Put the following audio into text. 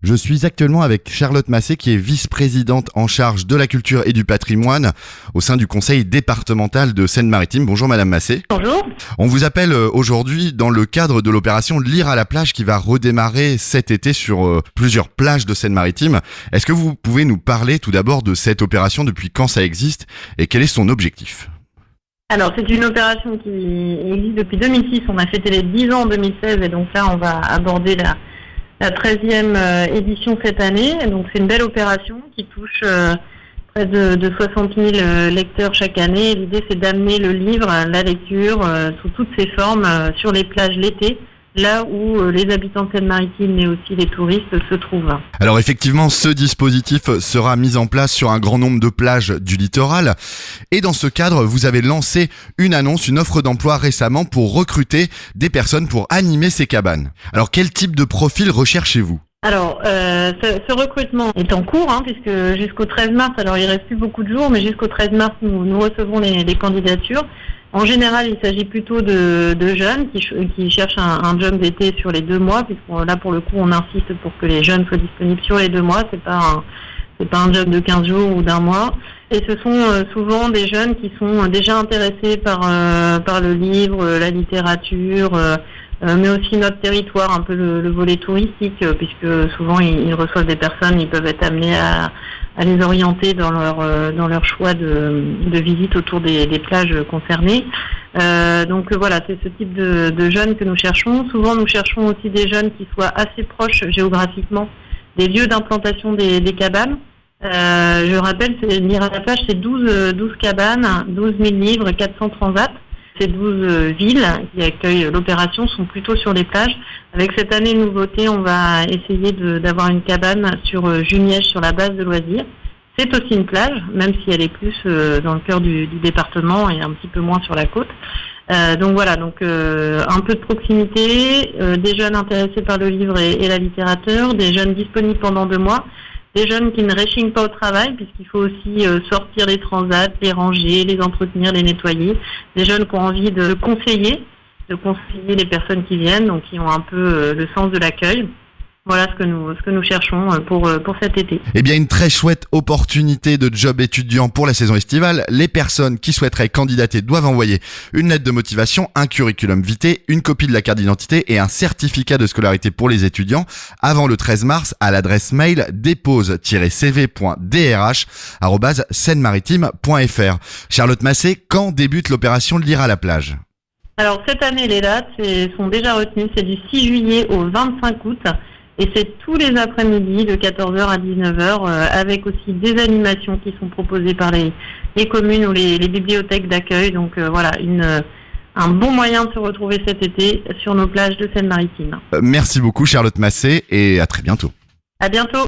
Je suis actuellement avec Charlotte Massé qui est vice-présidente en charge de la culture et du patrimoine au sein du conseil départemental de Seine-Maritime. Bonjour Madame Massé. Bonjour. On vous appelle aujourd'hui dans le cadre de l'opération Lire à la plage qui va redémarrer cet été sur plusieurs plages de Seine-Maritime. Est-ce que vous pouvez nous parler tout d'abord de cette opération, depuis quand ça existe et quel est son objectif ? Alors, c'est une opération qui existe depuis 2006. On a fêté les 10 ans en 2016 et donc là, on va aborder la 13e édition cette année. Donc, c'est une belle opération qui touche près de 60 000 lecteurs chaque année. L'idée, c'est d'amener le livre, la lecture, sous toutes ses formes sur les plages l'été, là où les habitants de Seine-Maritime mais aussi les touristes se trouvent. Alors effectivement, ce dispositif sera mis en place sur un grand nombre de plages du littoral. Et dans ce cadre, vous avez lancé une annonce, une offre d'emploi récemment pour recruter des personnes pour animer ces cabanes. Alors quel type de profil recherchez-vous ? Alors, ce recrutement est en cours, puisque jusqu'au 13 mars, alors il reste plus beaucoup de jours, mais jusqu'au 13 mars, nous recevons les candidatures. En général, il s'agit plutôt de jeunes qui cherchent un job d'été sur les 2 mois, puisque là, pour le coup, on insiste pour que les jeunes soient disponibles sur les 2 mois. C'est pas un job de 15 jours ou d'un mois. Et ce sont souvent des jeunes qui sont déjà intéressés par le livre, la littérature, mais aussi notre territoire, un peu le volet touristique, puisque souvent ils reçoivent des personnes, ils peuvent être amenés à les orienter dans leur choix de visite autour des plages concernées. Donc voilà, c'est ce type de jeunes que nous cherchons. Souvent, nous cherchons aussi des jeunes qui soient assez proches géographiquement des lieux d'implantation des cabanes. Je rappelle, Lire à la plage, c'est 12 cabanes, 12 000 livres, 400 transats. Ces 12 villes qui accueillent l'opération sont plutôt sur les plages. Avec cette année nouveauté, on va essayer d'avoir une cabane sur Juniège, sur la base de loisirs. C'est aussi une plage, même si elle est plus dans le cœur du département et un petit peu moins sur la côte. Donc voilà, un peu de proximité, des jeunes intéressés par le livre et la littérature, des jeunes disponibles pendant 2 mois, des jeunes qui ne réchignent pas au travail, puisqu'il faut aussi sortir les transats, les ranger, les entretenir, les nettoyer. Des jeunes qui ont envie de conseiller les personnes qui viennent, donc qui ont un peu le sens de l'accueil. Voilà ce que nous cherchons pour cet été. Eh bien, une très chouette opportunité de job étudiant pour la saison estivale. Les personnes qui souhaiteraient candidater doivent envoyer une lettre de motivation, un curriculum vitae, une copie de la carte d'identité et un certificat de scolarité pour les étudiants avant le 13 mars à l'adresse mail dépose-cv.drh@seine-maritime.fr. Charlotte Massé, quand débute l'opération Lire à la plage ? Alors cette année, les dates sont déjà retenues. C'est du 6 juillet au 25 août. Et c'est tous les après-midi de 14h à 19h avec aussi des animations qui sont proposées par les communes ou les bibliothèques d'accueil. Donc voilà, un bon moyen de se retrouver cet été sur nos plages de Seine-Maritime. Merci beaucoup Charlotte Massé et à très bientôt. À bientôt.